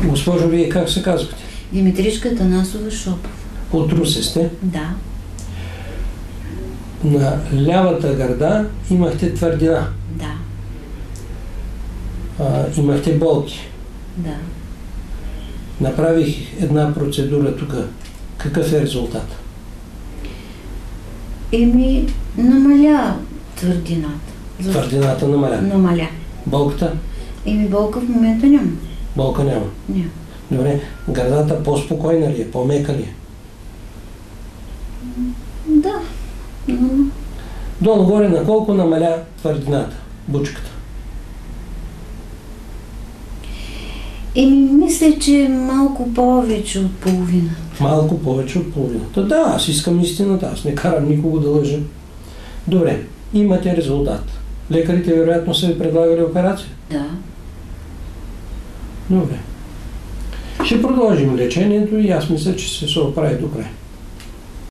Госпожо, вие как се казвате? Димитричка Атанасова Шопов. От Русе сте? Да. На лявата гърда имахте твърдина. Да. Имахте болки. Да. Направих една процедура тук. Какъв е резултат? Намаля твърдината. Твърдината намаля. Намаля. Болката? Болка в момента няма. Болка няма. Няма. Добре. Гърдата по-спокойна ли е? По-мека ли е? Да. Долу-горе на колко намаля твърдината? Бучката? Мисля, че малко повече от половина. Малко повече от половината. Да, аз искам истината. Аз не карам никого да лъжа. Добре. Имате резултат. Лекарите вероятно са ви предлагали операция? Да. Добре. Ще продължим лечението и аз мисля, че се оправи до край.